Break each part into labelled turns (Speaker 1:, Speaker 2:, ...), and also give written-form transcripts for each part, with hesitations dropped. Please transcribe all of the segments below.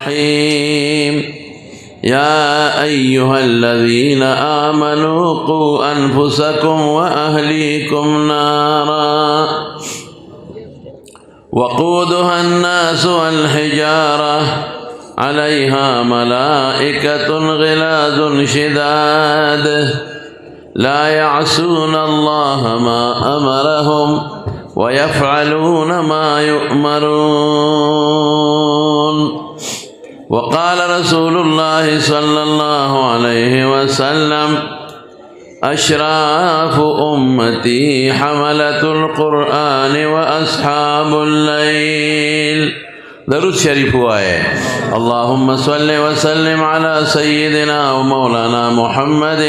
Speaker 1: الرحيم يا أيها الذين آمنوا قوا أنفسكم وأهليكم نارا وقودها الناس والحجارة عليها ملائكة غلاظ شداد لا يعصون الله ما أمرهم ويفعلون ما يؤمرون. وقال رسول الله صلى الله عليه وسلم أشراف أمتي حملة القرآن وأصحاب الليل. درود شریف ہوا ہے اللهم صل وسلم على سيدنا ومولانا محمد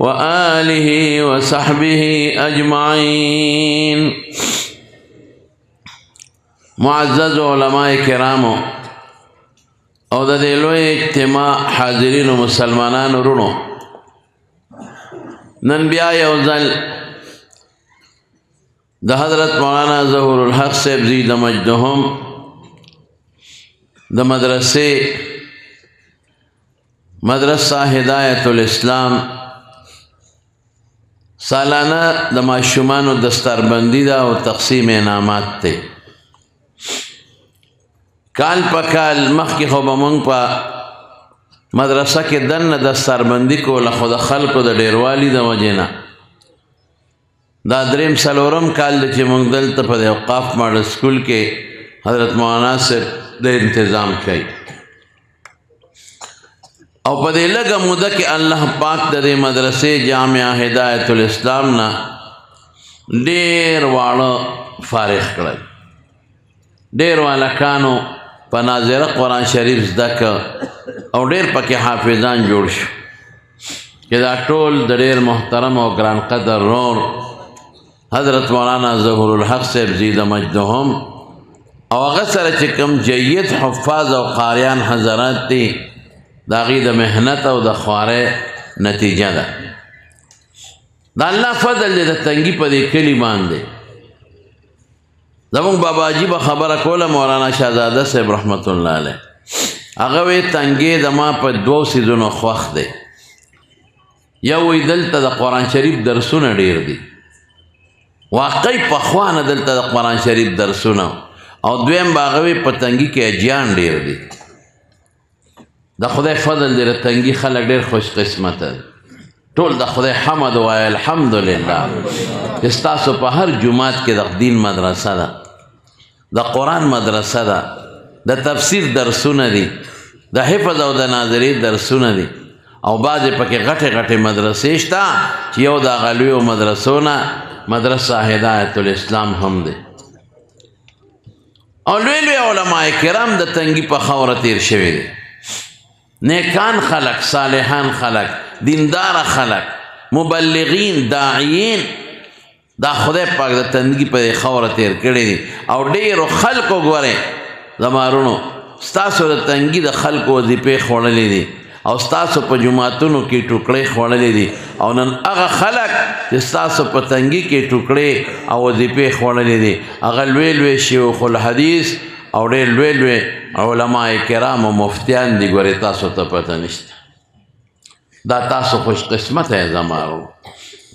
Speaker 1: وآله وصحبه أجمعين. معزز علماء کرامو او د دې لوی اجتماع حاضرین و مسلمانانو رونو، نن بیا یو ځل د حضرت مولانا ظهور الحق صاحب زید مجدهم د مدرسه هدایت الاسلام سالانه د ماشومانو دستربندی دا او تقسیم انعامات ته کال پا کال مخی خوب منگ پا مدرسه کې دن دستربندی کو لخود خلقو دا ډیروالی دا وجینا دا دریم سلورم کال دا چه منگ دلتا پا دا اوقاف ماڈل سکول کے حضرت مولانا سے دا انتظام کئی او پا دا لگا مودا کہ اللہ پاک دا دا مدرسے جامعہ ہدایت الاسلام نا دیر والا فارغ کرائی، دیر والا کانو پا ناظرہ قرآن شریف زدک او دیر پا که حافظان جوڑ شو که دا طول دا دیر محترم و گران قدر رور حضرت مولانا ظهور الحق صاحب زید مجدهم او غسر چکم جید حفاظ و قاریان حضرات تی دا غی دا محنت و دا خواره نتیجه دا دا اللہ فضل دا تنگی پا دی کلی بانده. زمون بابا جی با خبر کولا مولانا شہزادہ صاحب رحمت اللہ علیہ اگوی تنگی دما پا دو سیزونو خوخ دے، یوی دلتا دا قرآن شریف درسون دیر دی، واقعی پخوان دلتا دا قرآن شریف درسون او دویم باغوی پا تنگی که اجیان دیر دی. دا خدای فضل دیر تنگی خلق دیر خوش قسمت دی، طول دا خدای حمد و الحمدللہ استاسو پا ہر جماعت کے دا دین مدرسہ دا، دا قرآن مدرسہ دا، دا تفسیر درسون دی، دا حفظ او دا ناظری درسون دی، او بعضی پا کے غٹ غٹ مدرسیشتا چیو دا غلویو مدرسونا مدرسہ ہدایت الاسلام ہم دے. او لوی علماء کرام دا تنگی پا خور تیر شوی دی، نیکان خلق، صالحان خلق، دیندار خلق، مبلغین، داعیین دا خدای پاک دا تنگی پا دی خور تیر کردی دی او دیرو خلقو گوره زمارونو ستاسو دا تنگی دا خلقو وظیفه خوڑلی دی او ستاسو پا جماعتونو کی ٹکڑے خوڑلی دی او نن اغا خلق ستاسو پا تنگی کی ٹکڑے او وظیفه خوڑلی دی اغا لوی شیوخ الحدیث او دیر لوی علماء کرام و مفتیان دی گوری تاسو تا پتا نشتا. دا تاسو خوش قسمت ہے زمارو،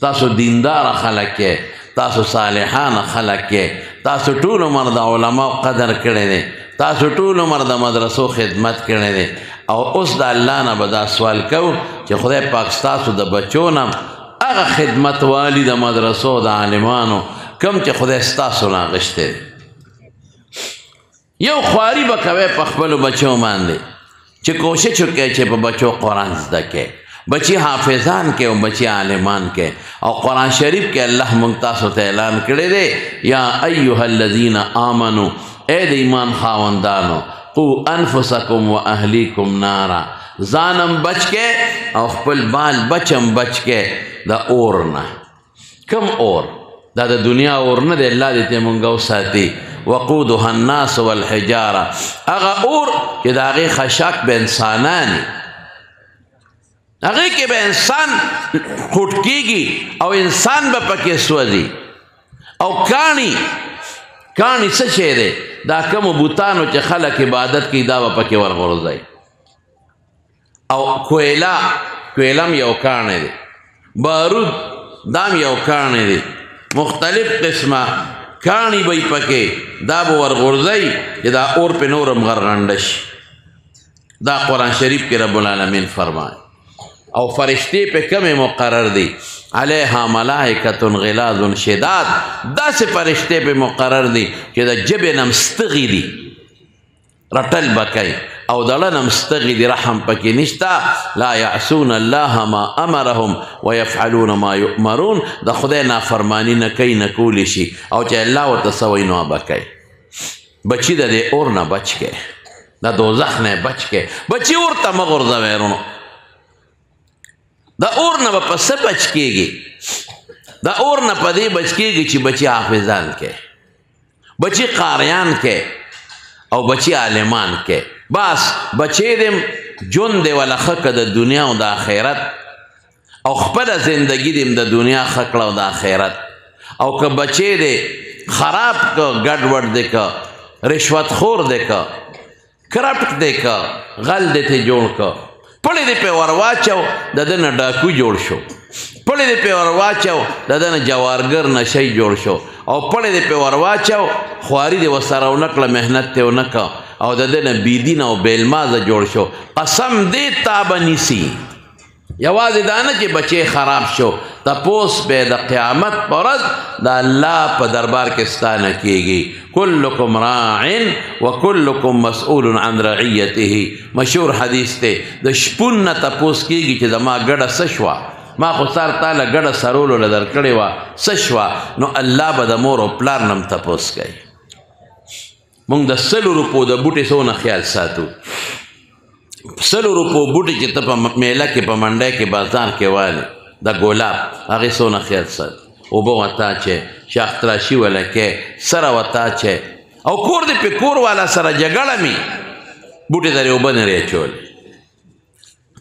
Speaker 1: تاسو دیندار خلق کے، تاسو صالحان خلق کے، تاسو طول عمر دا علماء قدر کرنے دے، تاسو طول عمر دا مدرسو خدمت کرنے دے. او اس دا اللہ نا بدا سوال کو چه خدای پاکستاسو دا بچونم اغا خدمت والی دا مدرسو دا عالمانو کم چه خدای ستاسو نا غشتے دے. یو خواری بکوے پخبلو بچو ماندے چه کوشش چکے چه پا بچو قرآن زدکے، بچی حافظان کے و بچی عالمان کے او قرآن شریف کے اللہ منتاسو تا اعلان کرے دے یا ایوہ الذین آمنو اے دے ایمان خاوندانو قو انفسکم و اہلیکم نارا زانم بچ کے او خپل بال بچم بچ کے دا اورنا. کم اور دا دنیا اورنا دے اللہ دیتے منگو ساتی وقودها الناس والحجارہ اگا اور کہ دا اگے خشاک بے انسانانی اگے کہ بے انسان خٹکی گی او انسان با پکے سوزی او کانی کاڼي څه شی دی دا کومو بوتانو چې خلک عبادت کوي دا به پکې ورغورځئ او کویلم یو کاڼی دی بارود دام یو کاڼی دی مختلف قسمه کاڼي به یې پکې دا به ورغورځئ چې دا اور پې نورم غرغنډه شي دا قرآن شریف کې رب العالمین فرمایي او فرشتې پې کمې مقرر دی علیها ملائکة غلاظ شداد داسې فرشتې پې مقرر دی چې د ژبې نه مستغي دي رټل به کوي او د ړه نه مستغي دي رحم پکې نشته لا یعصون الله ما امرهم ویفعلون ما یؤمرون د خدای نافرماني نه کوي نه کولی شي او چې الله ورته څه وایي نو به کوي بچي د دې اور نه بچ کې د دوزخ نه بچ کې بچي اور ته مه غورځوئ ورونو د اور نه به په څه بچ کېږي د اور نه په دې بچ کېږي چې بچي حافظان کې بچي قاریان کې او بچي عالمان کې بس بچی دیم جون دی ولا ښه که د دنیا او د آخرت او خپله زندگی دیم د دنیا ښه کړه او د آخرت او که بچی دی خراب که ګډوډ دی که رشوتخور دی که کرپټ دی که غل دی ته جوړ که پړی دی پې ور واچو د ده نه ډاکو جوړ شو پړی دی پې ور واچو د ده نه جوارګر نشی جوړ شو او پړی دی پې ور واچو خواري دی ورسره ونه کړه محنت تی ونه که او د ده نه بېدین او بېلمازه جوړ شو قسم دې تا به نیسي یوازې دا نه چې بچی خراب شو تپوس به د قیامت په ورځ د الله په دربار کې ستا نه کېږي کلکم راع وکلکم مسئول عن رعیته مشهور حدیث دی د شپون نه تپوس کېږي چې زما ګډه څه شوه ما خو سر تاله ګډه سرولو له درکړې وه څه شوه نو الله به د مور او پلار نه هم تپوس کوي مونږ د 100 روپو د بوټي څونه خیال ساتو 100 روپو بوټي چې ته په میله کې په منډی کې بازار کې والې د ګلاب هغې څونه خیال ساتو اوبه ورته اچې شاخ تراشي وله کې سره ورته اچې او کور دې پې کور والا سره جګړه مې بوټي ته اوبه نه ری اچولې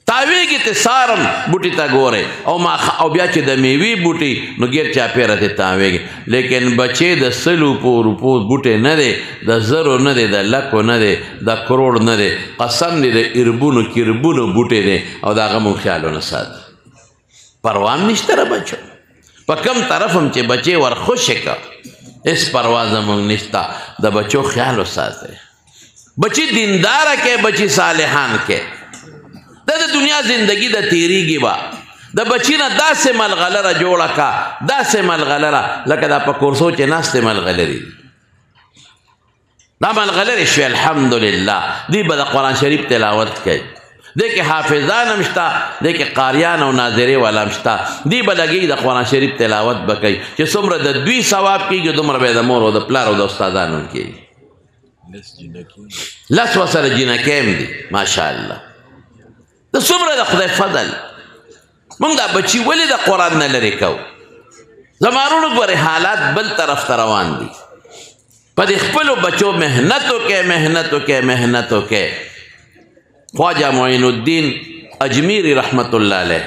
Speaker 1: تاویږي ته سارم بوټي ته ګورې او بیا چې د میوې بوټي نو ګیر چاپېره ته تاویږي لیکن بچې د 100 روپو بوټی نه دی د 1000 نه دی د لکو نه دی د کروڑ نه دی قسم دی د اربونو کربونو بوټی دی او د هغه مونږ خیال ونه ساتو پروا هم نشته ره بچو په کم طرف هم چې بچې ور خوشې که هېڅ پروا زمونږ نشته د بچو خیال وساتئ بچي دینداره کې بچي صالحان کې د دنیا زندگی د تیریږي به د بچی نه داسې ملغلره جوړه کا داسې ملغلره لکه دا په کورسو چې ناستې ملغلرې دا ملغلرې شوې الحمدلله دوی به د قرآن شریف تلاوت کوي دې کې حافظان هم شته دې کې قاریان او ناظرې والا هم شته دوی به لګي د قرآن شریف تلاوت به کوي چې څومره د دوی ثواب کېږي دومره به د مور او د پلار او د استادانو هم کېږي لس ورسره جینکې هم دي ماشاءالله د څومره د خدای فضل مونږ دا بچي ولې د قرآن نه لرې کوو زمانونو ګورې حالات بل طرف ته روان دي په دې خپلو بچو محنت وکړئ محنت وکړئ محنت وکړئ خواجه معین الدین اجمیری رحمت الله علیه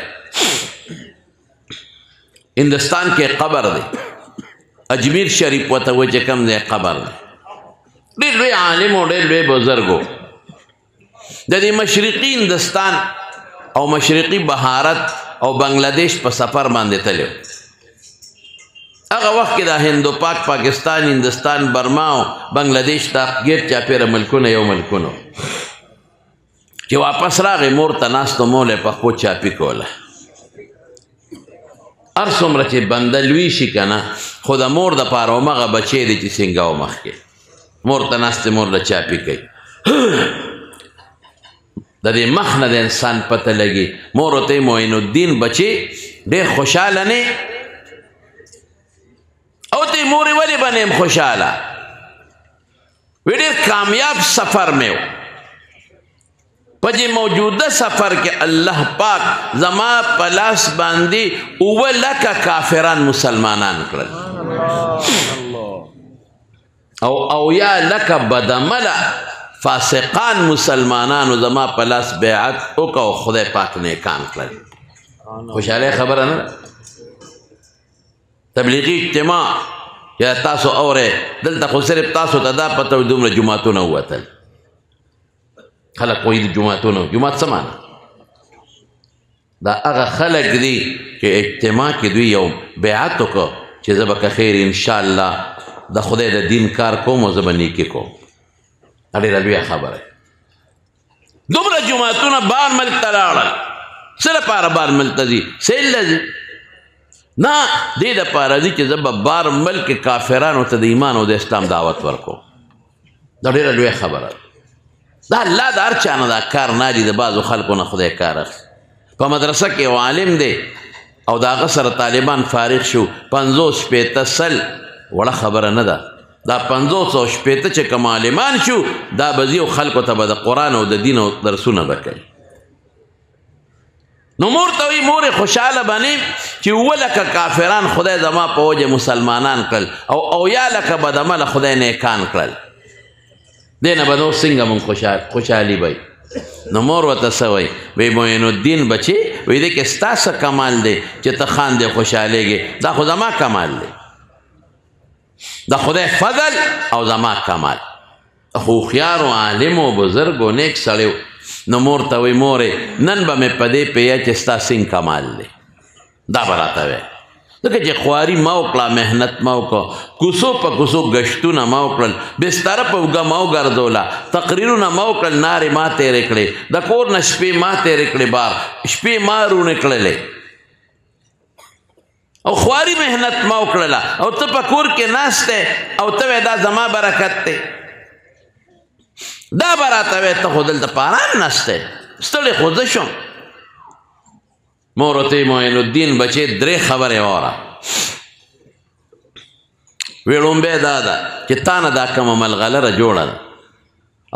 Speaker 1: هندوستان کې قبر دی اجمیر شریف ورته وایي چې کوم دی قبر دی ډېر لوی عالم او ډېر لوی بزرګ و د دې مشرقي هندوستان او مشرقي بهارت او بنگلادیش په سفر باندې تللی هغه وخت کې د هندو پاک پاکستان هندوستان برما او بنگلادیش ته ګیر چاپېره ملکونه یو ملکونه چې واپس راغی مور ته ناستو مول یې پخپو چاپي کوله هر څومره چې بنده لوی شي که نه خو د مور دپاره همغه بچی دی چې څنګه و مخکې مور ته ناستې مور له چاپي کوي د دې مخ نه د انسان پته لګي مور ورته معین الدین بچی ډېر خوشحاله نه او ته مورې ولې به نه یم خوشحاله وی ډېر کامیاب سفر مې و په دې موجوده سفر کې الله پاک زما په لاس باندې 9 لکه کافران مسلمانان کړل او یا لکه بدعمله فاسقان مسلمانانو زما په لاس بیعت وکړه او خدای پاک نیکان کړل خوشحاله خبره نه تبلیغي اجتماع یا تاسو اوره دلته خو صرف تاسو ته دا پته وي دومره جوماتونه ووتل خلک وایي د جوماتونه جومات څه معنی دا هغه خلک دي چې اجتماع کې دوی یو بیعت وکړه چې زه به که خیر انشاءالله د خدای د دین کار کوم او زه به نیکي کوم دا ډېره لویه خبره دومره جوماتونه بار ملک ته لاړل څه لپاره بار ملک ته ځي سیل له ځي نه دې دپاره ځي چې زه به بار ملک کافرانو ته د ایمان او د اسلام دعوت ورکوم دا ډېره لویه خبره دا الله د هر چا نه دا کار نه دي د بعضو خلکو نه خدای کار اخلي په مدرسه کې یو عالم دی او د هغه سره طالبان فارغ شو 50 شپېته سل وړه خبره نه ده دا 50 او شپېته چې کوم عالمان شو دا به ځي او خلکو ته به د قرآن او د دین او درسونه به کوي نو مور ته وایي مورې خوشحاله بنې چې 7 لکه کافران خدای زما په وجه مسلمانان کړل او 8 لکه به د مله خدای نیکان کړل دې نه به نور څنګه مونږ خوشحالي وی نو مور ورته څه وایي وی معین الدین بچې وایي دې کې ستا څه کمال دی چې ته خاندې خوشحالېږې دا خو زما کمال دی دا خدای فضل او زما کمال هوښیار و عالم و بزرګ و نیک سړی نو مور ته وایي مورې نن به مې په دې پوهیه چې ستا څنګه کمال دی دا به راته وایي ځکه چې خواري ما وکړه محنت ما وکړه کوڅو په کوڅو ګشتونه ما وکړل بستره په اوږه ما وګرځوله تقریرونه ما وکړل نارې ما تېرې کړې د کور نه شپې ما تېرې کړې بار شپې ما روڼې کړلې او خواري محنت ما وکړله او ته په کور کې ناست او ته وایې دا زما برکت دی دا به راته وایې ته خو دلته په ارام ناست ستړی خو زه شم مور ورته معین الدین بچې 3 خبرې واوره ویې لومبی دا ده چې تا نه دا کومه ملغلره جوړه ده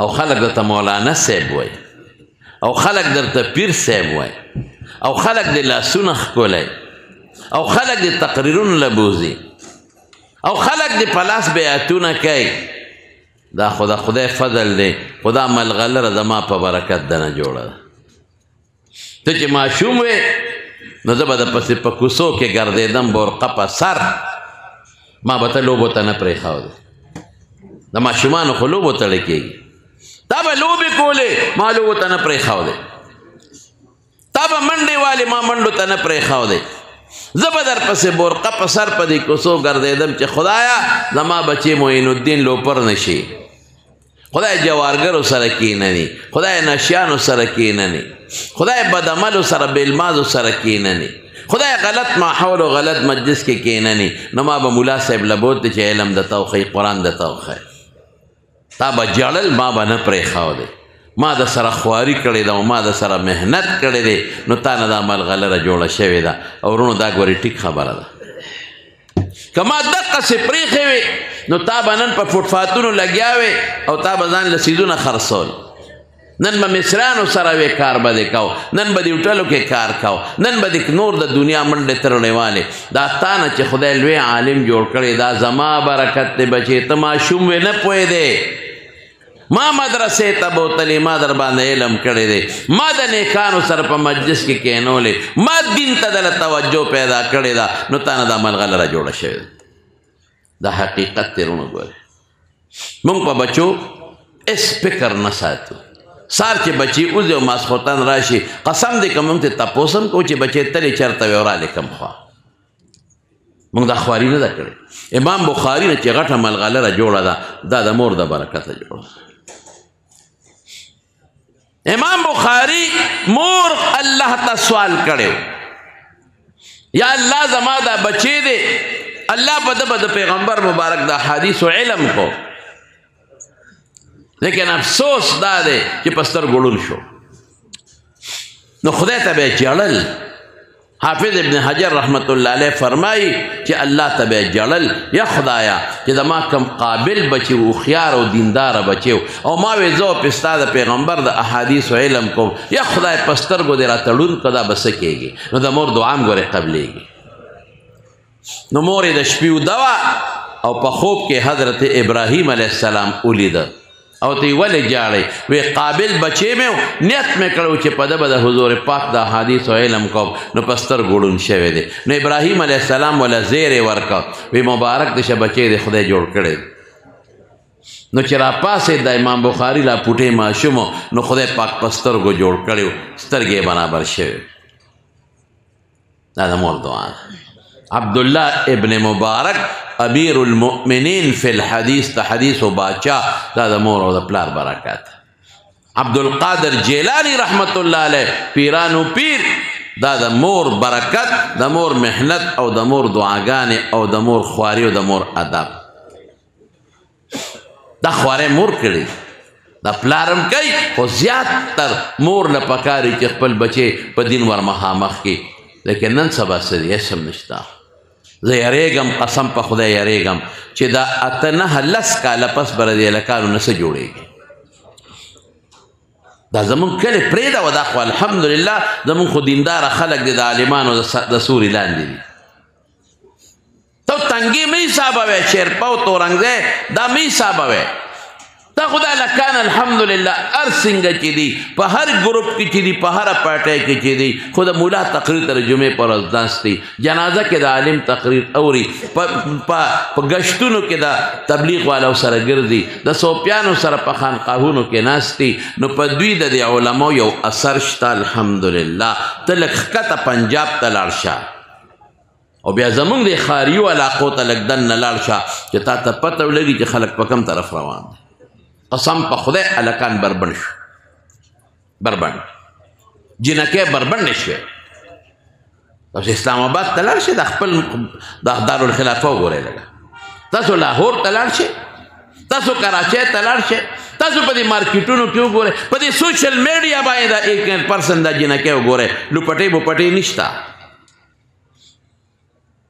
Speaker 1: او خلک درته مولانا صاحب وایي او خلک درته پیر صاحب وایي او خلک د لاسونه ښکلی او خلک د تقریرونو له بوځي او خلک د په لاس بیعتونه کوي دا خو د خدای فضل دی خو دا ملغلره زما په برکت دنه جوړه ده ته چې ماشوم وې نو زه به د پسې په کوڅو کې ګرځېدم برقه په سر ما به ته لوبو ته نه پرېښودې د ماشومانو خو لوبو تړی کېږي تا به لوبې کولې ما لوبو ته نه پرېښودې تا به منډې والې ما منډو ته نه پرېښودې زه به در پسې برقه په سر په دې کوڅو ګرځېدم چې خدایا زما بچې معین الدین لوپر نه شي خدای جوارګرو سره کینني خدای نشیانو سره کینني خدای بدعملو سره بیلمازو سره کینني خدای غلط ماحول او غلط مجلس کې کینني نو ما به مولا صاحب لبوت چې علم د توخی قرآن د توخی تا به جړل ما به نه پرېښودې ما د سره خواري کړې ده او ما د سره محنت کړې دی نو تا نه دا ملغلره جوړه شوې ده او ورونو دا ګورې ټیک خبره ده که ما دقسې پرېښې وې نو تا به نن په فوټفاتونو لګیا وې او تا به ځان له څیزونه خرڅول نن به مصریانو سره وې کار به دې کو نن به دې هوټلو کې کار کو نن به دې نور د دنیا منډې ترړې والې دا تا نه چې خدای لوی عالم جوړ کړی دا زما برکت دی بچې ته ماشوم وې نه پوهېدې ما مدرسې ته بوتلې ما در باندې علم کړی دی ما د نیکانو سره په مجلس کې کېنولې ما دین ته دله توجه پیدا کړې ده نو تا نه دا ملغلره جوړه شوې ده دا حقیقت دی رونو ګورې موږ په بچو اس فکر نه ساتو سار چې بچی اوځي او ماسخوتن راشي قسم دی که موږ ته تپوس هم کوو چې بچې تلې چېرته وې او رالې کوم خوا موږ دا خواري نه ده کړې امام بخاري نه چې غټه ملغلره جوړه ده دا د مور د برکته جوړه ده امام بخاری مور الله ته سوال کړو یا الله زما دا بچی دی الله په د پیغمبر مبارک دا حدیث و علم کو لیکن افسوس دا دی چې په سترګو ړوند شو نو خدای ته به یې ژړل حافظ ابن حجر رحمت الله علیه فرمایي چې الله ته به یې ژړل یا خدایا چې زما کم قابل بچي و هوښیار او دینداره بچي او ما وې زه پې ستا د پیغمبر د احادیثو علم کوم یا خدای په سترګو دې راته ړوند کړه دا به څه کېږي نو د مور دعا هم ګورې قبلېږي نو مور یې د شپې وده وه او په خوب کې حضرت ابراهیم علیه السلام ولیده او ته ولې جاړئ وی قابل بچی مې نیت مې کړو چې په ده به د حضور پاک د احادیث او علم کوم نو په سترګو ړوند شوی دی نو ابراهیم علیه السلام وله زیری ورکړه وی مبارک د شه بچی دی خدای جوړ کړی نو چې راپاسېد د امام بخاري لا پوټې ماشوم نو خدای پاک په سترګو جوړ کړی و سترګې یې برابر شوی دا د مور دعا ده عبدالله ابن مبارک امیر المؤمنین فی الحدیث د حدیث و باچا دا د مور او د پلار برکات عبدالقادر جیلانی رحمت الله علیه پیرانو پیر دا د مور برکت د مور محنت او د مور دعاګانې او د مور خواري او د مور ادب دا خوارې مور کړي دا پلارم کوي خو زیات تر مور نه پکاري چې خپل بچی په دین ور مخامخ کړي لیکن نن سبا څه دی هېڅ هم نشته زه یریږم قسم په خدای یریږم چې دا اته نهه لس کاله پس به د دې هلکانو نه څه جوړېږي دا زمونږ کلي پرېږده و دا خو الحمدلله زمونږ خو دینداره خلک دي د عالمانو د سوري لاندې دي ته تنګي مه حسابوې شیرپه او تورنګ دا مه حسابوې تا خدا لکان الحمدلله هر څنګه چې دي په هر ګروپ کې چې دي په هره پارټۍ کې چې دي خو د مولا تقریر تر جمعې پر ورځ ناست دي جنازه کې د عالم تقریر اوري په ګشتونو کې د تبلیغ والو سره ګرځي د صوفیانو سره په خانقاهونو کې ناست دي نو په دوی د دې علماو یو اثر شته الحمدلله ته لږ ښکته پنجاب ته لاړ شه او بیا زمونږ د ښاریو علاقو ته لږ دننه لاړ شه چې تا ته پته ولګي چې خلک په کوم طرف روان دي قسم په خدای هلکان بربند شو بربند جنکۍ بربند شوې تاسو اسلام آباد ته لاړ شئ د خپل د دارالخلافه وګورئ لږه تاسو لاهور ته لاړ شئ تاسو کراچۍ ته لاړ شئ تاسو په دې مارکیټونو کې وګورئ په دې سوشل میډیا باندې دا 1% دا جنکۍ وګورئ لوپټۍ بوپټۍ نشته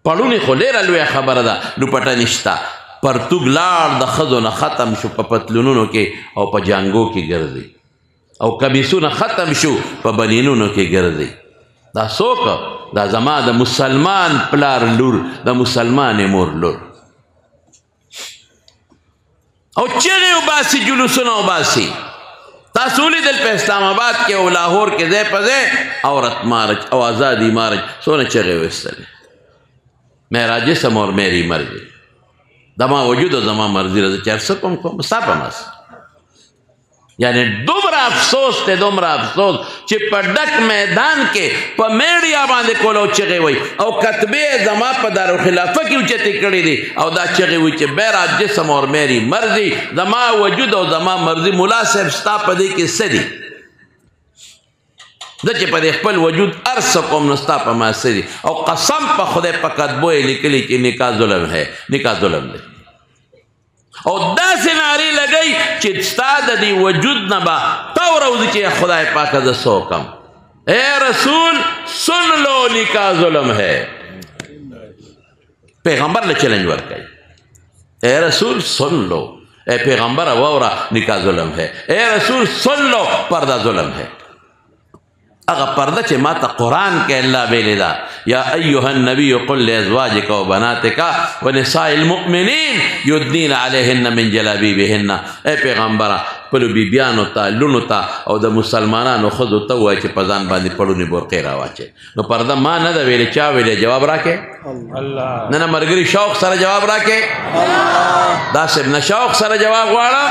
Speaker 1: پړونې خو ډېره لویه خبره ده لوپټه نشته پرتوګ لاړ د ښځو نه ختم شو په پتلونونو کې او په جانګو کې ګرځي او کمیسونه ختم شو په بنینونو کې ګرځي دا څوک دا زما د مسلمان پلار لور د مسلمانې مور لور او چغې وباسي جلوسونه وباسي تاسو ولیدل په اسلام آباد کې او لاهور کې ځای په ځای عورت مارچ او آزادي مارچ څونه چغې ویستلې میرا جسم اور میری مرضی دما وجود و زما مرضی رضا چهر سپم کوم ستا په مس یعنی دومره افسوس ته دومره افسوس چې په ډک میدان کې په میډیا باندې کولو چغې وي او کتبې زما په دارالخلافه کې اوچتې کړې دي او دا چغې وي چې میرا جسم اور میری مرضی زما وجود او زما مرضی ملا صاحب ستا په دې کې څه دي زه چې په دې خپل وجود هر څه کوم نو ستا په ما څه دي او قسم په خدای په کتبو یې لیکلي چې نکاح ظلم ہے نکاح ظلم دی او داسې نارې لګئ چې ستا د دې وجود نه به ته وروځي چې خدای پاکه زه څه وکړم اے رسول سن لو نکاح ظلم ہے پیغمبر له چیلنج ورکوي اے رسول سن لو اے پیغمبر واوره نکاح ظلم ہے اے رسول سن لو پردہ ظلم ہے اغا پردہ چه ما تا قرآن کے اللہ بیلی دا یا ایوہ النبی قل لازواجک و بناتکا و نساء المؤمنین یدنین علیہن من جلابیبہن اے پیغمبرہ پلو بیبیانو تا لونو تا او دا مسلمانانو خودو تا ہوئی چه پزان باندی پڑونی برقی راواچے نو پردہ ما ندا ویلی چا ویلی جواب راکے ننا مرگری شوق سر جواب راکے دا سب نا شوق سر جواب غوارا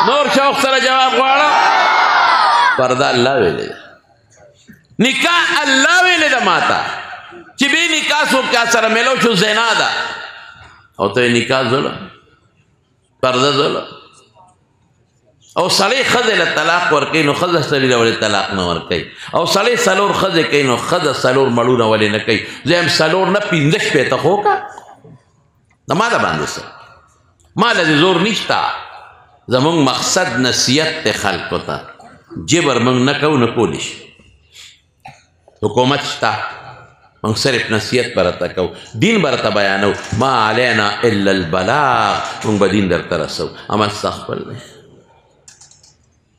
Speaker 1: نور شوق سر جواب غوارا پردہ اللہ ویلی دا نکاح الله ویلې ده ماته چې بې نکاح څوک چا سره میلو شو زنا ده او ته نکاح ظلم پرده ظلم او سړی ښځې له طلاق ورکوي نو ښځه سړي له ولې طلاق نه ورکوي او سړی څلور ښځې کوي نو ښځه څلور مړونه ولې نه کوي زه هم څلور نه پنځه شپېته خو وکړه د ما د باندې څه ما له دې زور نشته زمونږ مقصد نصیحت دی خلکو ته جبر موږ نه کوو نه کولی شي حکومت شتا من صرف نصیحت برتا کو دین برتا بیانو ما علینا الا البلاغ من با دین در ترسو اما استخبر لے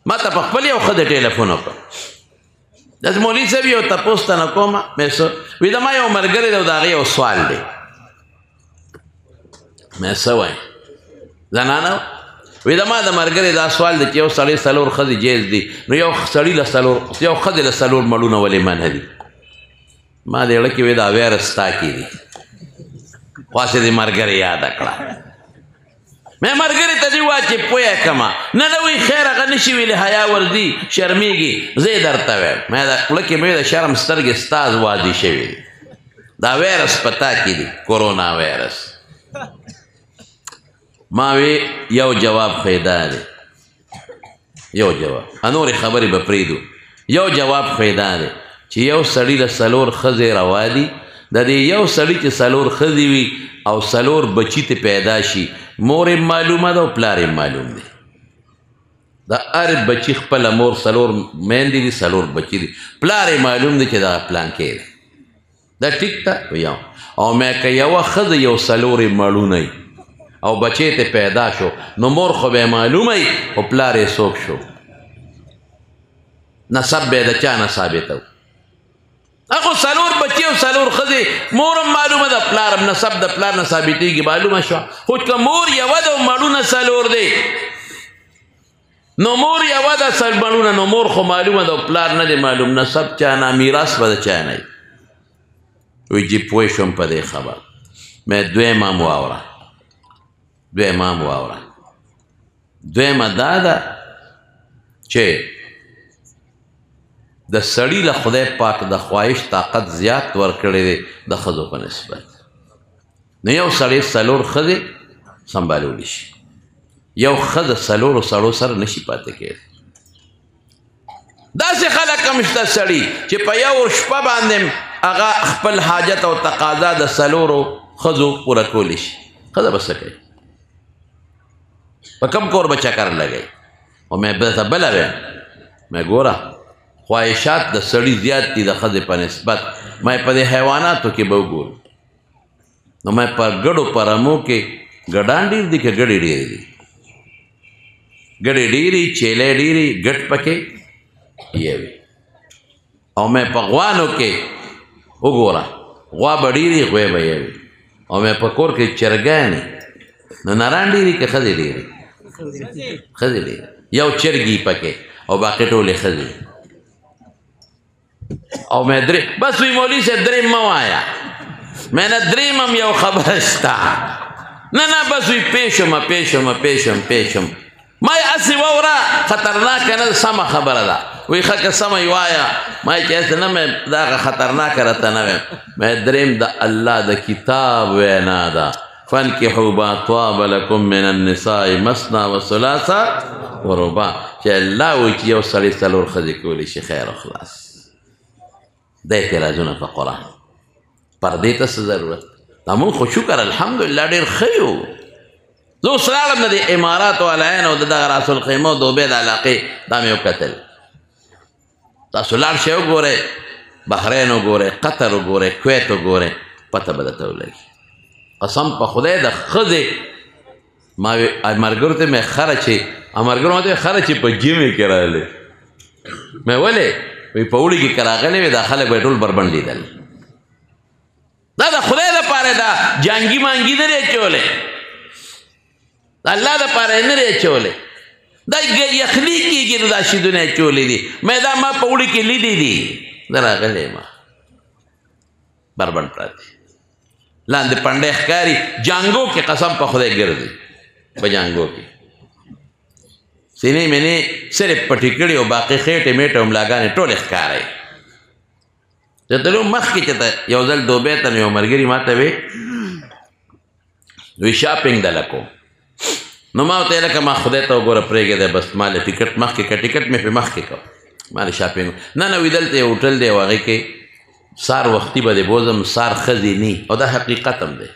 Speaker 1: ما تا پخبلی او خود ٹیلیفون اکر داز مولی سبی او تا پوستا نکو ما میسو ویدا ما یو مرگری دو داغی او سوال دے میسو وی زنانو وی د ما د ملګري دا سوال دی چې یو سړی 4 ښځې جیز دي نو یو ښځې له 4 مړونه ولې منع دي ما د اړه کې وی دا ویرس تا کې دي خواست دې ملګري یاده کړه مې ملګري ته دې ووایه چې پویه کړمه نه نه وایي خیر هغه نشي ویلی حیا ورځي شرمېږي زه یې درته وایم ما د خوله کې مې د شرم سترګې ستا وادي شوي دي دا ویرس په تا کې دي کورونا ویرس ما وی یو جواب پیدا دی یو جواب نورې خبرې به پرېږدو یو جواب پیدا دی چې یو سړي له 4 ښځې روا دي د دې یو سړي چې 4 ښځې وي او 4 بچي ته پیدا شي مور یې معلومه ده او پلار یې معلوم دی د هر بچي خپله مور 4 میندې دي 4 بچي دي پلار یې معلوم دی چې دغه پلانکی دی دا ټیک ده یو او مې که یوه ښځه یو 4 یې مړونه او بچی ته پیدا شو نو مور خو به معلومه او پلار یې څوک شو نسب به د چا نه ثابته هغه 4 بچی او 4 ښځې مور هم معلومه ده پلار هم نسب د پلار نه ثابتېږي معلومه شوه خو که مور یوه ده او مړونه 4 دی نو مور یوه ده مړونه نو مور خو معلومه ده او پلار نه دی معلوم نسب چا نه میراث به د چا نه وی جی پوه شوم په دې خبر مې دویمه واوره دویمه دا ده چې د سړي له خدای پاک د خواهش طاقت زیات ورکړی دی د ښځو په نسبت نو یو سړی 4 ښځې سنبالولی شي یو ښځه 4 سړو سره نشي پاتې کېدی داسې خلک هم شته سړي چې په یو شپه باندې هغه خپل حاجت او تقاضا د 4 ښځو پوره کولی شي ښځه به څه کوي په کوم کور به چکر لګوي او مې درته بله ویم مې ګوره خواهشات د سړي زیات دي د ښځې په نسبت مې په دې حیواناتو کې به وګورو نو مې په ګډو په رمو کې ګډان ډېر دي که ګډې ډېرې دي ګډې ډېرې چیلې ډېرې ګټ پکې یوي او مې په غوانو کې وګوره غوا به ډېرې غوی به یوي او مې په کور کې چرګانې نو نران ډېرې که ښځې ډېرې ښځې ډېرې یو چرګي پکې او باقي ټولې ښځې او مې درې بس وی مولوي صاحب درېم مه وایه مې نه درېم هم یو خبره شته نه بس وی پیشم ما یې هسې واوره خطرناکه نه سمه خبره ده وی ښه که سمه یې وایه ما یې چې هسې نه مې دغه خطرناکه راته نه ویم مې درېم د الله د کتاب وینا ده فانکحوا ما طاب لکم من النساء مثنى وثلاث ورباع چې الله وایي چې یو سړی 4 ښځې کولی شي خیر او خلاص دا اعتراضونه په قرآن پردې ته څه ضرورت دا مونږ خو شکر الحمدلله ډېر ښه یو زه اوس لاړم د دې اماراتو العین او د دغه راس الخیمه او دوبۍ د علاقې دا مې وکتل تاسو لاړ شئ وګورئ بحرین وګورئ قطر وګورئ کویت وګورئ پته به درته ولګي قسم په خدای د ښځې ما ملګرو ته مې خرچې ملګرو ما ته خره چې په جیمې کې راغلی مې ولې وی په اوړي کې که راغلی وې دا خلک به یې ټول بربنډ لیدل دا د خدای دپاره دا جانګي مانګي نه دی اچولی د الله دپاره یې نه دی اچولی دا یخني کېږي نو دا شیدونه اچولی دي مې دا ما په اوړي کې لیدي دي زه راغلی یم بربنډ پراته لاندې پنډی ښکاري جانګو کې قسم په خدای ګرځي په جانګو کې سینې مینې صرف پټې کړي او باقي خېټې میټې او ملاګانې ټولې ښکارئ زه تلو مخکې چې ته یو ځل دوبۍ ته نو یو ملګري ما ته وی وی شاپینګ دله کوم نو ما ورته لکه ما خدای ته وګوره پرېږدی بس ما له ټیکټ مخکې که ټیکټ مې پرې مخکې کړ ما له شاپینګ نه وي دلته یو هوټل دی او هغې کې سار وختي به دې بوځم سار ښځې ني او دا حقیقت هم دی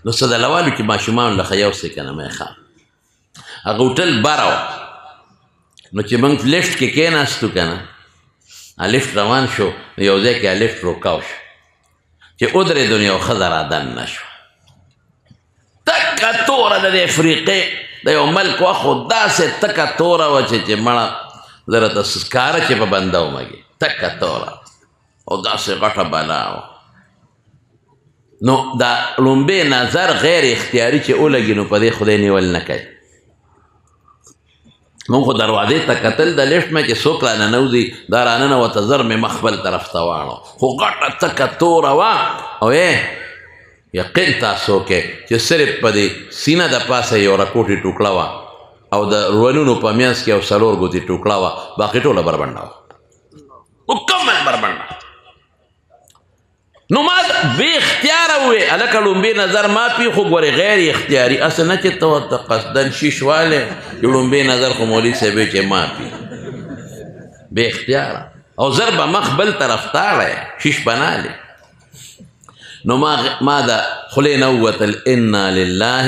Speaker 1: نو څه دلوالو کې ماشومان له ښه یوسې که نه مې ښه هغه هوټل بره وه نو چې موږ لفټ کې کېناستو که نه لفټ روان شو نو یو ځای کې لفټ روکاو شو چې ودرېدو نو یو ښځه را دننه شوه تکه توره د دې افریقې د یو ملک وه خو داسې تکه توره وه چې مړه زه راته ښکاره چې په بنده ومږي تکه توره او داسې غټه بلا وه نو دا لومبې نظر غیر اختیاري چې ولګي نو په دې خدای نیول نه کوي مونږ خو دروازې ته کتل د لیفټ نه چې څوک راننوځي دا راننوته زر مې مخ بل طرف ته واړو خو غټه تکه توره وه او یقین تاسو کې چې صرف په دې سینه د پاسه یو رکوټې ټوکړه وه او د رولونو په منځ کې یو څلور ګوتې ټوکړه وه باقي ټوله بربنډه وه مکمل بربنډه نو ما بې اختیاره ووې هلکه لومبې نظر ما پي خو ګورې غیر اختیاري اصل نه چې ته ورته قصدن شیش والې چې لومبې نظر خو مولوي صاحب چې ما پي بې اختیاره او زر به مخ بل طرف تاړی شیش بنالې نو ما د خولې نه ووتل انا لله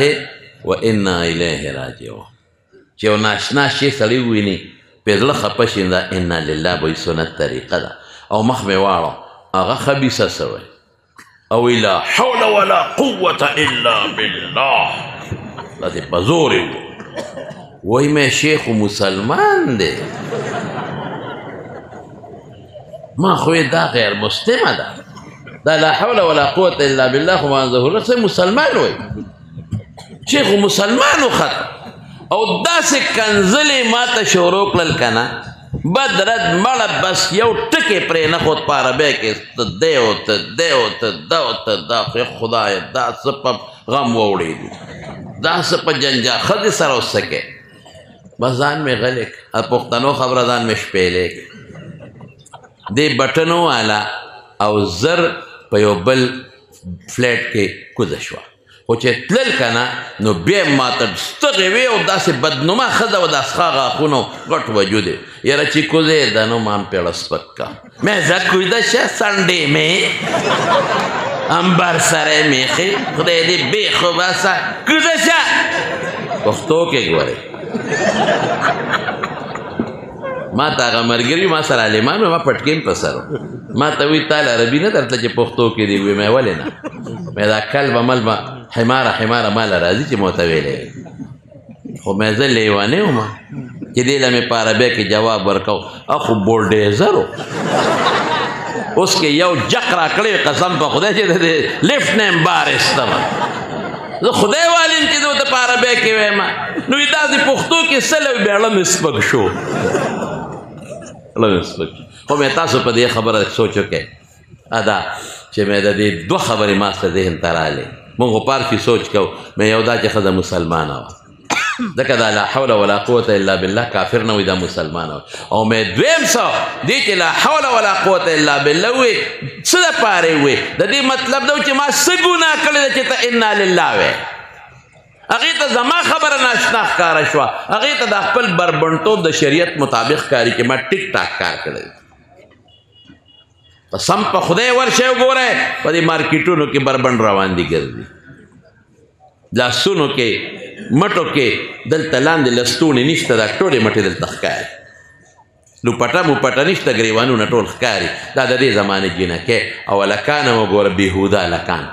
Speaker 1: و انا الیه راجعون چې یو ناشنا شی سړی وویني پې زړه خفه شي دا انا لله به سنت طریقه ده او مخ مې واړو هغه خبیثه سوی او لا حول ولا قوة الا بالله داسې په زور یې وایي مې شیخ مسلمان دی ما خو دا غیر مسلمه ده دا لا حول ولا قوة الا بالله خو ما ظهور سه مسلمان وایي شیخ مسلمان وخط او داسې کنځلې ما ته شروع کړل که نه بد رد مړه بس یو ټکې پرې نه خود په عربۍ کې ته دی او ته دی او ته دا او ته دا خدایه دا څه په غم ووړېدو دا څه په جنجا ښځې سره اوس څه کې بس ځان مې غلی پښتنو خبره ځان مې شپېلې دې بټنو والا او زر په یو بل فلیټ کې کوزه شوه خو چې تلل که نه نو بیا ما ته ستغې وې او داسې بدنما ښځه وه دا څښا غاښونه غټ وجود یې یاره چې کوزه یې ده نو مان پیړه سپک کا مې زه کوزده شه سنډې مې امبر سره میخې خدای دې بېخو باسه کوزه شه پښتو کې ګورئ ما ته هغه ملګري ما سره عالمان ما پټکیم په سر ما ته وایي تا عربي نه درته چې پښتو کې دی وایي مې ولې نه مې دا کلبه ملبه حماره ماله راځي چې ما ورته ویلی خو مې زه لیونی وم چې دې له مې په عربۍ کې جواب ورکو اخو بولډیزر و اوس کې یو جق راکړی قسم په خدای چې د لیفټ نه یم بار ایستمه زه خدای والیم چې زه ورته په عربۍ کې وایم نو وایي داسې پښتو کې څه له بیا ړه مې سپک شو خو مې تاسو په دې خبره سوچ وکړئ دا چې مې د دې دوه خبرې ما سره ذهن ته رالې مونږ خو پار کې سوچ کوو مې یو دا چې ښځه مسلمانه وه ځکه دا لا حول ولا قوة الا بالله کافر نه وي دا مسلمانه وه او مې دویم څه دې چې لا حول ولا قوة الا بالله وې څه دپاره وې د دې مطلب دا چې ما څه ګناه کړې ده چې ته انا لله وې هغې ته زما خبره ناشنا ښکاره شوه هغې ته د خپل بربنډتوب د شریعت مطابق ښکاري چې ما ټیک ټاک کار کړی قسم په خدای ورشئ وګورئ په دې مارکیټونو کې بربنډ روان دي ګرځي لاسونو کې مټو کې دلته لاندې لستوڼې نشته دا ټولې مټې دلته ښکاري لوپټه موپټه نشته ګریوانونه ټول ښکاري دا د دې زمانې جینکې او هلکان هم وګوره بېهوده هلکان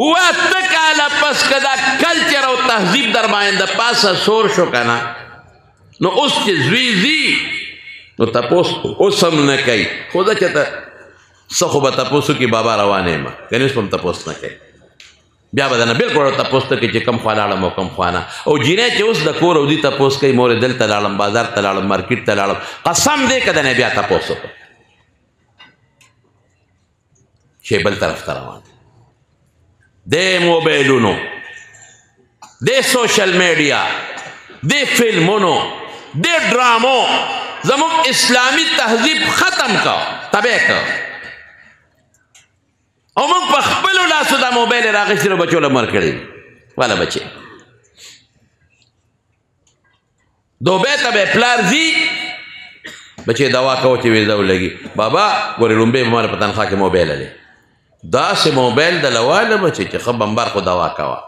Speaker 1: اته کاله پس که دا کلچر او تهذیب در باندې د پاسه سور شو که نه نو اوس چې زوی ځي نو تپوس اوس هم نه کوي خو ده چې ته څه خو به تپوس وکړي بابا روان یم کنې اوس به هم تپوس نه کوي بیا به درنه بلکل تپوس ته کوي چې کم خوا لاړم او کم خوا نه او جینۍ چې اوس د کور او دي تپوس کوي مورې دلته لاړم بازار ته لاړم مارکیټ ته لاړم قسم دی که د نه بیا تپوس وکړه چې بل طرف ته روان د موبایلونو د سوشل میډیا د فلمونو د ډرامو زموږ اسلامي تهذیب ختم کا تباه کا او موږ په خپلو لاسو دا موبایل یې راغېستي نو بچو له مر کړي والا بچې دوبۍ ته به پلار ځي بچې دوا کوو چې ویزه ولګي بابا ګورې لومبۍ به ما په تنخوا کې موبایل هلې داسې موبایل د لواله بچې چې ښه بمبار خو دوا کوه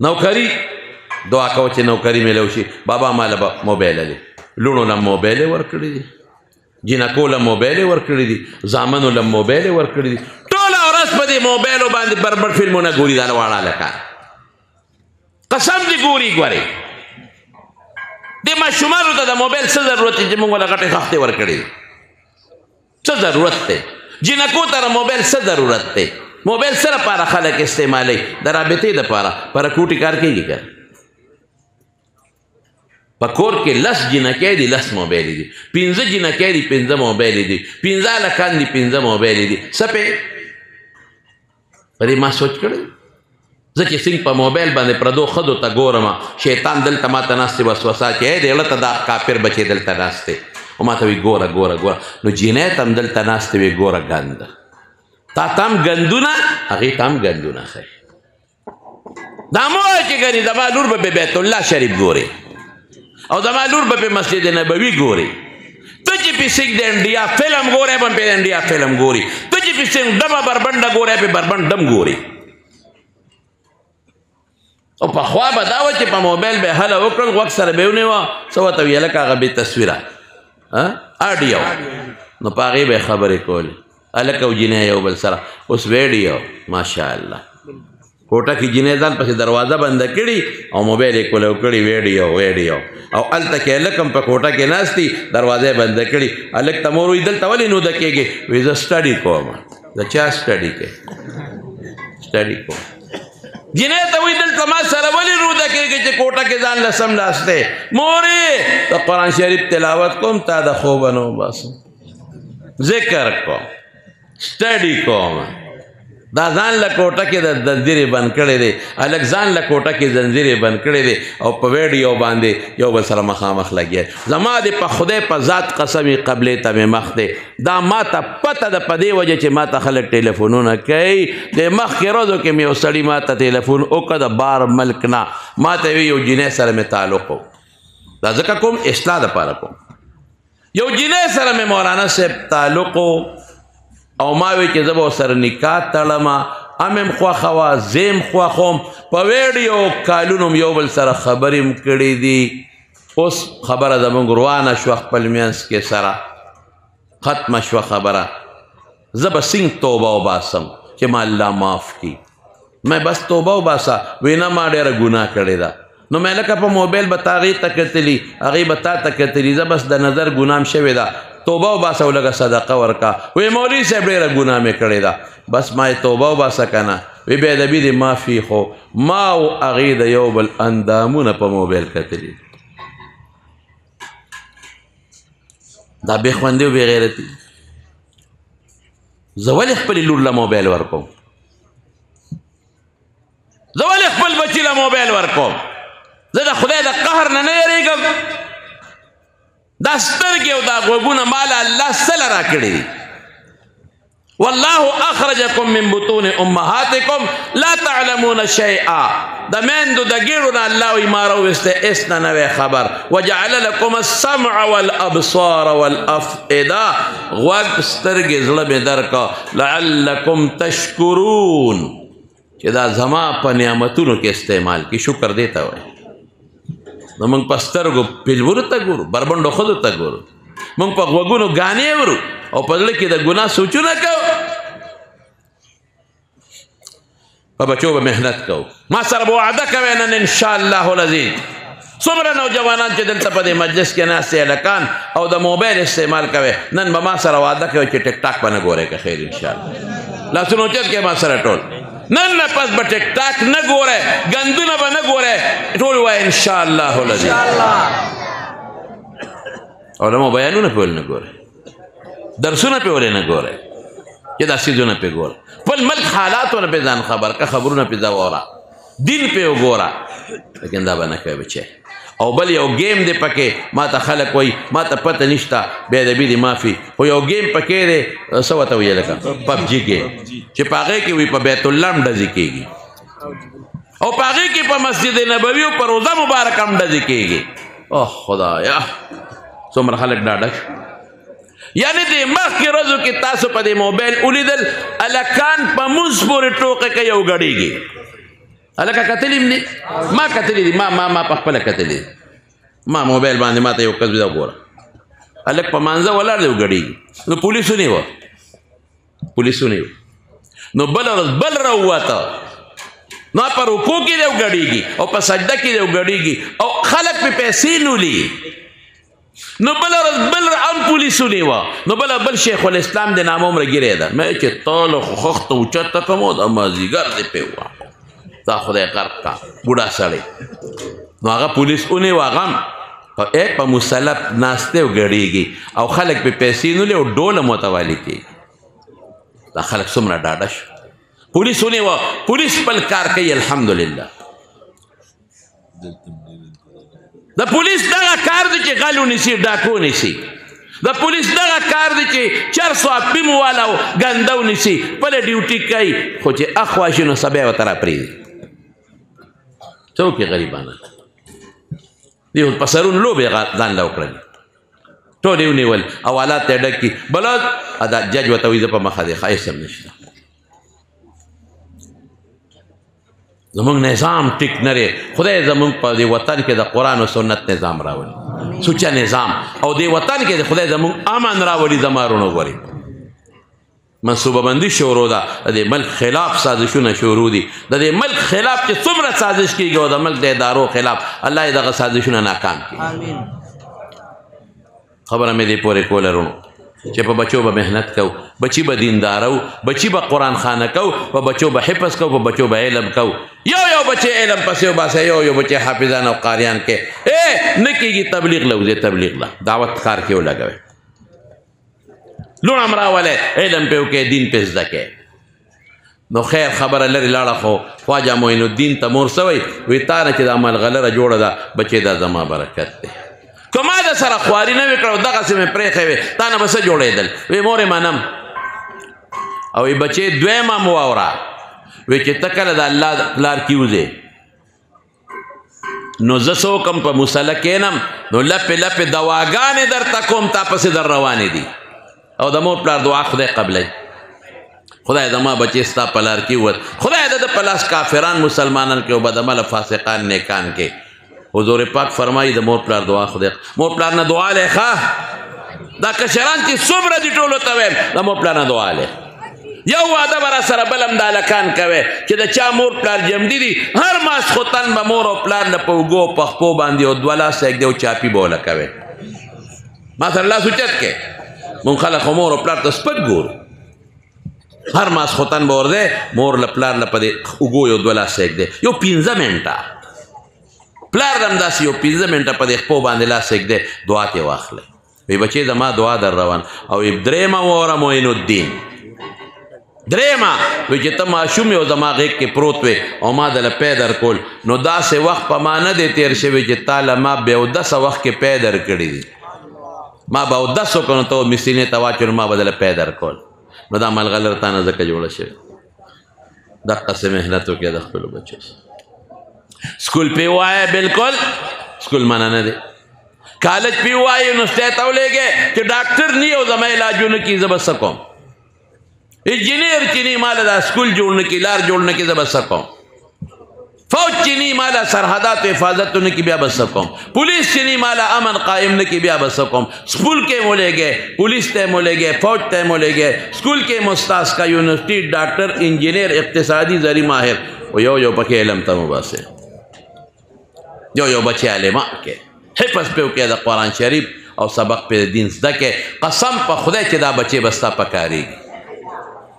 Speaker 1: نوکري دعا کوه چې نوکري میلو شي بابا ماله به موبایل هلې لوڼو له موبایل یې ورکړي دي جینکو له موبایل یې ورکړي دي زامنو له موبایل یې ورکړي دي ټوله ورځ په دې موبایلو باندې بربر فلمونه ګوري دا واړه هلکان قسم دې ګوري ګورې دې ماشومانو ته د موبایل څه ضرورت دی چې موږ له غټې خښتې ورکړي څه ضرورت دی جینکو ته د موبایل څه ضرورت دی موبایل سره لپاره خلک استعمالوي د رابطې دپاره په رکوټي کار کېږي که په کور کې 10 جنکۍ دي 10 موبایلې دي 15 جنکۍ دي 15 موبایلې دي 15 هلکان دي 15 موبایلې دي څه پې په دې ما سوچ کړی زه چې څنګه په موبایل باندې پردو ښځو ته ګورم شیطان دلته ما ته ناست دی وسوسه چې ای د زړه ته دا کافر بچې دلته ناست دی او ما ته وایي ګوره ګوره ګوره نو جینۍ ته هم دلته ناست وي ګوره ګند تا ته هم ګندونه هغې ته هم ګندونه ښایي دا مه وایه چې ګنې زما لور به بیت الله شریف ګورې او زما لور به په مسجد نبوي ګوري ته چې پسې د انډیا فلم ګورې به په انډیا فلم ګوري ته چې پسې ډبه بربنډه ګورې په بربنډ ډم ګوري او پخوا به دا وه چې په موبایل به هله وکړل غوږ سره به یې ونیوه څه ورته وي هلکه هغه بې تصویره اډیو نو په هغې به یې خبرې کولې هلک او جینۍ یو بل سره اوس ویډیو ماشاءالله کوټه کې جینۍ ځان پسې دروازه بنده کړي او موبایل یې کولو کړي ویډیو او هلته کې هلک هم په کوټه کې ناست دي دروازه یې بنده کړي هلک ته مور وایي دلته ولې نوده کېږې وایي زه سټډي کوم د چا سټډي کوې سټډي کوم جینۍ ته وایي دلته ما سره ولې روده کېږي چې کوټه کې ځان له سم ناست دی مورې د قرآن شریف تلاوت کوم تا د خوبه نه وباسم ذکر کوم سټډي کوم دا ځان له کوټه کې د زنځیرې بند کړی دی هلک ځان له کوټه کې زنځیرې بند کړی دی او په ویډیو باندې یو بل سره مخامخ لګیا زما د په خدای په ذات قسمې قبلې ته مې مخ دی دا ما ته پته ده په دې وجه چې ما ته خلک ټلیفونونه کوي د مخکې ورځو کې مې یو سړي ما ته ټلیفون وکړه د بار ملک نه ما ته وی یو جینۍ سره مې تعلق و دا ځکه کوم اصلاح دپاره کوم یو جینۍ سره مې مولانا صاحب تعلق و او ما وی چې زه به ورسره نکاح تړم ام م خوښه وه زه م خوښ وم په ویډیو کالونو م یو بل سره خبرې م کړې دي اوس خبره زموږ روانه شوه خپل منځ کې سره ختمه شوه خبره زه به څنګه توبه وباسم چې ما الله معاف کړي مې بس توبه وباسه وی نه ما ډېره ګناه کړې ده نو مې لکه په موبایل به تا هغې ته کتلي هغې به تا ته کتلي زه بس د نظر ګناه م شوې ده توبه وباسه او لږه صدقه ورکه وی مولوي صاحب ډېره ګناه مې کړې ده بس ما یې توبه وباسه که نه وی بې ادبي دې معافي خو ما او هغې د یو بل اندامونه په موبایل کتلي دا بې خوندي او بې غیرتي زه ولې خپلې لور له موبایل ورکوم زه ولې خپل بچي له موبایل ورکوم زه د خدای د قهر نه نه یېرېږم دا سترګې او دا غوږونه ماله الله سله راکړي دي والله اخرجکم من بطون امهاتکم لا تعلمون شیئا د میندو د ګېړو نه الله وایي ما راوویستی هېڅ نه نه خبر وجعل لکم السمع والابصار والافئده غوږ سترګې زړه مې درکړه لعلکم تشکرون چې دا زما په نعمتونو کې استعمال کې شکر دی ته وایي نو موږ په سترګو فلمونو ته ګورو بربنډو ښځو ته ګورو موږ په غوږونو ګانې اورو او په زړه کې د ګناه سوچونه کوو په بچو به محنت کوو ما سره به وعده کوئ نن انشاءالله العظیم څومره نوجوانان چې دلته په دې مجلس کې ناست هلکان او د موبایل استعمال کوئ نن به ما سره وعده کوئ چې ټیک ټاک به نه ګورئ که خیر انشاءالله لاسونه اوچت کړئ ما سره ټول نن نه پس به ټیک ټاک نه ګورئ ګندونه به نه ګورئ ټول وایي انشاءالله العظیم علماء بیانونه پې ولې نه ګورئ درسونه پې ولې نه ګورئ چې دا څیزونه پې ګوره خپل ملک حالاتونه پې ځان خبر که خبرونه پې ځه واوره دین پې وګوره لیکن دا به نه کوې بچی او بل یو گیم دی پکې ما ته خلک وایي ما ته پته نشته بې ادبي دې معافي خو یو گیم پکې دی څه ورته وایي لکه پبجي ګیم چې په هغې کې وایي په بیت الله هم ډزې کېږي او په هغې کې په مسجد نبوي او په روضه مبارکه هم ډزې کېږي اوه خدایا څومره خلک ډاډه شو یعنې د مخکې ورځو کې تاسو په دې موبایل ولیدل هلکان په مونځ پورې ټوقې کوي او ګډېږي هلکه کتلي م دي ما کتلي دي ما په خپله کتلي دي ما موبایل باندې ما ته یو کس وګوره هلک په مانځه ولاړ دی او ګډېږي نو پولیسو نه وه نو بل ورځ بل راووته نو په رکوع کې دی او ګډېږي او په سجده کې دی او ګډېږي او خلک پې پیسې نولي نو بل هم پولیس ونیوه نو بل شیخ الاسلام د نامه عمره ګیرې ده مې چې تاله خو خښته اوچته کړم او د مازدیګر دې پې ووهه تا خدای غرق کا بوډا سړی نو هغه پولیس ونیوه هغه هم په مسلح ناسته او ګډېږي او خلک پې پیسې نولې او ډوله متوالي کېږي دا خلک څومره ډاډه شو پولیس ونیوه پولیس خپل کار کوي الحمدلله د پولیس دغه کار دی چې غل ونیسي ډاکو ونیسي د پولیس دغه کار دی چې چرسو اپیم والا او ګنده ونیسي خپله ډیوټي کوي خو چې اخوا شي نو سبا یې ورته راپرېږدي څه وکړي غریبانه دی په سرون لوبې ځان له وکړلې ټول یې ونیول او حالات ته یې ډک کړي بله دا جج ورته وایي زه په مخه دی ښایست هم نشته زمونږ نظام ټیک نه دی خدای زمونږ په دې وطن کې د قرآن و سنت نظام راولي سوچه نظام او دې وطن کې د خدای زمونږ امن راولي زمارونو ګوري منصوبه بندي شروع ده د دې ملک خلاف سازشونه شروع دي د دې ملک خلاف چې څومره سازش کېږي او د ملک د ادارو خلاف الله یې دغه سازشونه ناکام کړي خبره مې دې پورې کوله رونو چې په بچو به محنت کو بچی به دیندارو بچی به قرآن خانه کو په بچو به حفظ کو په بچو به علم کو یو بچی علم پسې وباسه یو بچی حافظان او قاریان کې نه کېږي تبلیغ لوځي تبلیغ له دعوت کار کې ولګوي لوڼ هم راولې علم پې وکړې دین پې زده کې نو خیر خبره لرې لاړه خو خواجه معین الدین ته مور سوی وایي تا نه چې دا ملغلره جوړه ده بچې دا زما برکت دی که ما د سره خواري نه وې کړه دغسې مې پرېښې وې تا نه به څه جوړېدل وی مورې منم او وی بچې دویمه مو واوره وی چې ته کله د الله پلار کې وځې نو زه څه وکړم په مصله کښېنم نو لپې لپې دواګانې درته کوم تا پسې در روانې دي او د مور پلار دعا خدای قبلی خدای زما بچې ستا په لار کې ووت خدای د په لاس کافران مسلمانان کې او بدعمله فاسقان نیکان کې حضور پاک فرمایي د مور پلار دعا خدای مور پلار نه دعا لې ښه دا کشران چې څومره دي ټولو ته ویم د مور پلار نه دعا لې یو واده به را سره بل هم د هلکان کوي چې د چا مور پلار جمدي دي هر ماسخوتن به مور او پلار نه په اوږو پخپو باندې او دوه لاس یږدي او چاپي به وله کوي ما سره لاس اوچت کې مونږ خلک خو مور او پلار ته سپک ګورو هر ماسخوتن به ورځی مور له پلار نه په دې اوږو یو دوه لاس یږدي یو 15 منټه پلار دم داسې یو 15 منټه په دې خپو باندې لاس یږدی دعا ترې واخلی وی بچې زما دعا در روان او درېیمه واوره معین الدین درېیمه وی چې ته ماشوم یې او زما غېږ کې پروت وې او ما دله پی در کول نو داسې وخت په ما نه دی تېر شوی چې تا له ما بې اودسه وخت کې پی در کړي دي ما به اودس وکړو نو ته مسینې ته واچو نو ما به دله پی در کول نو دا ملغلره تا نه ځکه جوړه شوې دقسې محنت وکړه د خپلو بچو سکول پی وایه بالکل سکول منع نه دی کالج پی وایه نو ستی ته ولېږې چې ډاکټر نی او زما علاجونه کي زه به څه کوم انجینیر چې نی ماله دا سکول جوړ نه کي لار جوړ نه کي زه به څه کوم فوج چې نی ماله سرحداتو حفاظتو نه کي بیا به څه کوم پولیس چې نی ماله امن قائم نه کي بیا به څه کوم سکول کې مو لېږې پولیس ته مو لېږې فوج ته مو لېږې سکول کې مو استاذ کا یونیورسټي ډاکټر انجینیر اقتصادي زرعي ماهر او یو پکې علم ته مباسه یو بچی عالمان کې حفظ پې وکړې د قرآن شریف او سبق پې دین زده کې قسم په خدای چې دا بچې به ستا پکارېږي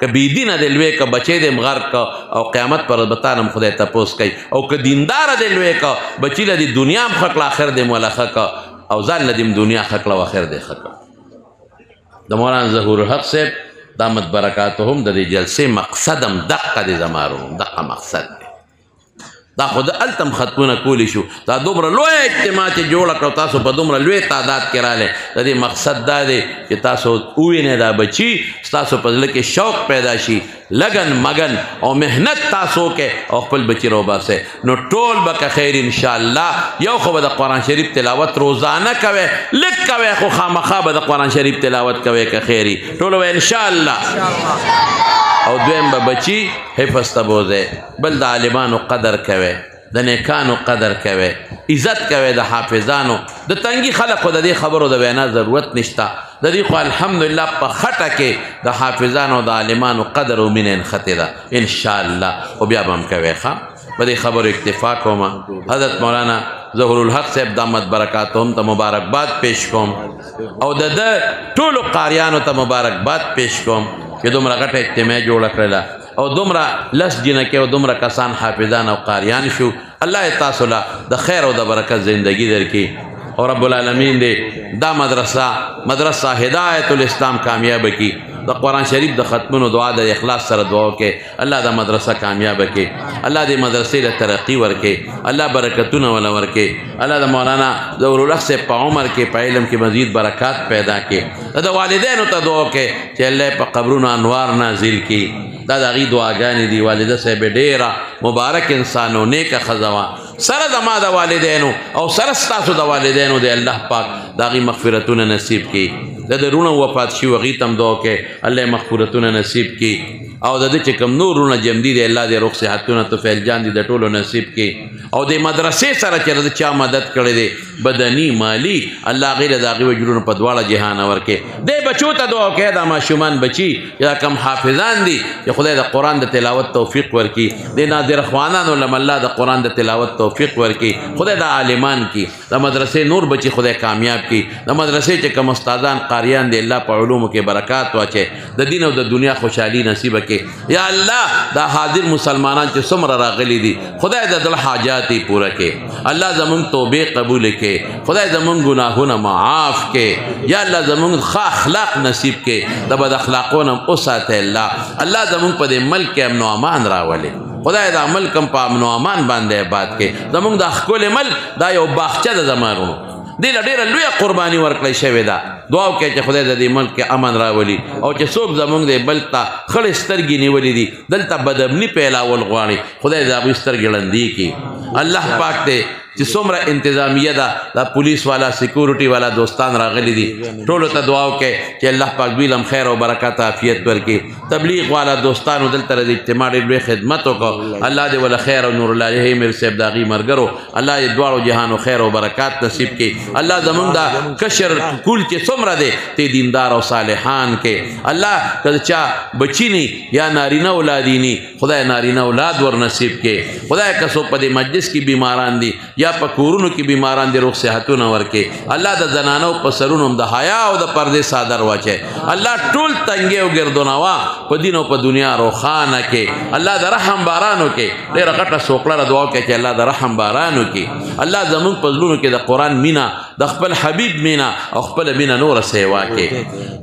Speaker 1: که بېدینه دې لوی که بچې دې غرق که او قیامت پر به تا نه هم خدای تپوس کوي او که دینداره دې لوی که بچي له دې دنیا هم ښه کړه آخر دې موله ښه که او ځان له دې دنیا ښه کړه او آخر دې ښه کړه د مولانا ظهور الحق صاحب دامت برکاتهم د دې جلسې مقصد هم دقه دې زمارو دقه مقصد دی دا خو د هلته هم ختمونه کولی شو دا دومره لویه اجتماع چې جوړه کړه تاسو په دومره لوی تعداد کې رالی د دې مقصد دا دی چې تاسو ووینئ دا بچي ستاسو په زړه کې شوق پیدا شي لګن مګن او محنت تاسو وکړئ او خپل بچي راوباسئ نو ټول به که خیر انشاءالله یو خو به د قرآن شریف تلاوت روزانه کوئ لږ کوئ خو خامخا به د قرآن شریف تلاوت کوئ که خیري ټولو به انشاءالله او دویم به بچی حفظ ته بوځئ بل د عالمانو قدر کوئ د نیکانو قدر کوئ عزت کوئ د حافظانو د تنګي خلقو د دې خبرو د وینا ضرورت نشته د دې خو الحمدلله په خټه کې د حافظانو د عالمانو قدر او مینه نښتې ده انشاءالله خو بیا به هم کوئ ښه په دې خبرو اکتفا کومه حضرت مولانا ظهور الحق صاحب دامت برکاتهم ته مبارکباد پیش کوم او د ټولو قاریانو ته مبارکباد پیش کوم چې دومره غټه اجتماع جوړه کړله او دومره لس جنکې او دومره کسان حافظان او قاریان شو. الله تاسو له د خیر او د برکت زندگی درکړي او رب العالمین دې دا مدرسه هدایت الاسلام کامیاب کی. د قرآن شریف د ختمونو دعا د اخلاص سره دعا وکړي الله دا مدرسه کامیاب کړي. الله دې مدرسې له ترقی ورکړي. الله برکتونه ولا ورکړي. الله د مولانا ظهور الحق صاحب په عمر کې په علم کې مزید برکات پیدا کړي. د والدینو ته دعا وکړي چې الله په قبرونو انوار نازل کړي. دا د هغې دعاګانې دي. والده صاحب ډېره مبارک انسان او نیکه ښځه وه. سره زما د والدینو او سره ستاسو د والدینو د الله پاک د هغې مغفرتونه نصیب کړي. د رونه وفات شي هغې ته هم دعا وکړئ الله یې مغفرتونه نصیب کړي. او د ده چې کوم نور رونه جمدي دی الله دې روغ صحتونه طفیل جان دي د ټولو نصیب کړي. او د مدرسې سره چې د چا مدد کړی دی بدني مالی الله هغې له د هغې وجرونو په دواړه جهانه ورکړي. دې بچو ته دعا وکړئ دا ماشومان بچي یا کم حافظان دي چې خدای د قرآن د تلاوت توفیق ورکړي. د نادر خوانانو لم الله د قرآن د تلاوت توفیق ورکړي. خدای د عالمان کی د مدرسې نور بچي خدای کامیاب کی. د مدرسې چې کوم استادان قاریان دی الله په علومو کې برکات واچي. د دین او د دنیا خوشحالي نصیب کړي. یا الله دا حاضر مسلمانان چې څومره راغلي دي خدای د دل حاجات پوره کړي. الله زمونږ توبې قبول کړي. خدای زمونږ ګناهونه معاف کړي. یا الله زمونږ ښه اخلاق نصیب کړي. د بد اخلاقونه هم وساتئ الله. الله زمونږ په دې ملک کې امن و امان راولي. خدای دا ملک هم په امن و امان باندې آباد کړي. زمونږ دا ښکلی ملک دا یو باغچه ده زمانو دې له ډېره لویه قرباني ورکړی شوې ده. دعا وکړئ چې خدای د دې ملک کې امن راولي او چې څوک زمونږ د بل ته خړې سترګې نیولې دي دلته بدامني پیلاول غواړي خدای د هغوی سترګې ړندې کړي. الله پاک دی چې څومره انتظامیه ده دا پولیس والا سیکورټي والا دوستان راغلي دي ټولو ته دعا وکړئ چې الله پاک دوی لم خیر او برکت عافیت ورکړي. تبلیغ والا دوستانو دلته د اجتماع ډېر لوی خدمت وکړو الله دې ولا خیر او نور الله میر صاحب د هغې ملګرو الله دې دواړو جهانو خیر او برکات نصیب کړي. الله زمونږ دا کشر کول چې څومره دی ته دیندار او صالحان کې الله که چا بچی نی یا نارینه اولادی نی خدای نارینه اولاد ور نصیب کړي. خدای که څوک په دې مجلس کې بیماران دي یا په کورونو کې بیماران دي روغ صحتونه ورکړي. الله د زنانو په سرونو هم د حیا او د پردې صادر واچي. الله ټول تنګې او ګردونوا په دین او په دنیا روښانه کړي. الله د رحم باران وکړي. ډېره غټه سوکړه دعا وکړئ چې الله د رحم باران وکړي. الله زمونږ په زړونو کې د قرآن مینه د خپل حبیب مینه او خپل مینه نوره سیوا کړي.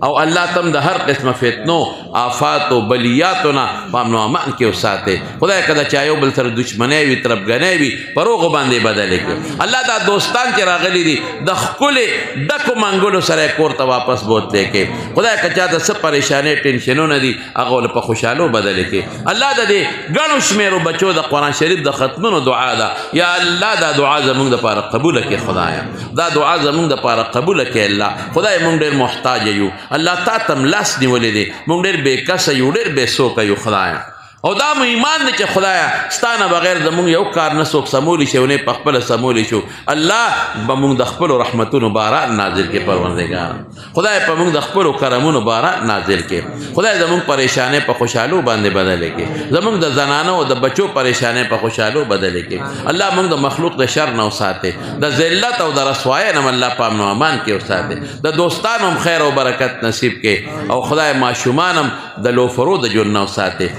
Speaker 1: او الله تم د هر قسمه فتنو آفات او بلیاتو نه په امن و امان کې وساتئ. خدای که د چا یو بل سره دشمنۍ وي طرفګنۍ وي په روغو باندې بدل الله دا دوستان چې راغلي دي د ښکلې ډکو منګلو سره کور ته واپس بوتلی کړي. خدای که چا ته څه پریشانۍ ټینشنونه دي هغه ول په خوشحالو بدلې کړي. الله د دې ګڼو شمېرو بچو د قرآن شریف د ختمونو دعا ده. یا الله دا دعا زمونږ دپاره قبوله کړي. خدایه دا دعا زمونږ دپاره قبوله کړي. الله خدای مونږ ډېر محتاج یو. الله تا ته هم لاس نیولی دی. مونږ ډېر بې کسه یو ډېر بې څوکه یو خدایه. او دا مو ایمان دی چې خدایه ستانه بغیر زمونږ یو کار نه څوک سمولی شي او نه په خپله سمولی شو. الله به مونږ د خپلو رحمتونو باران نازل کړي. پروردګار خدای په مونږ د خپلو کرمونو باران نازل کړي. خدای زمونږ پریشانۍ په خوشحالو باندې بدلې کړي. زمونږ د زنانو او د بچو پریشانۍ په خوشحالو بدلې کړي. الله مونږ د مخلوق د شر نه وساتي. د ذلت او د رسوایۍ نه الله په امن و امان کې وساتي. د دوستانو هم خیر او برکت نصیب کړي. او خدای ماشومان هم د لوفرو د ژوند نه وساتي.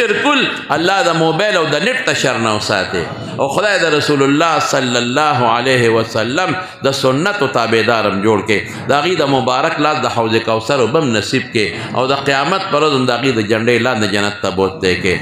Speaker 1: کل الله د موبایل او د نت شر نه وساتي. او خدای د رسول الله صلی الله علیه وسلم د سنت او تابعدارم جوړ کړي. د هغې د مبارک لاس د حوض کوثر بم نصیب کړي. او د قیامت پر ورځ د هغې د جنډۍ لاندې جنت ته بوتلی کړي.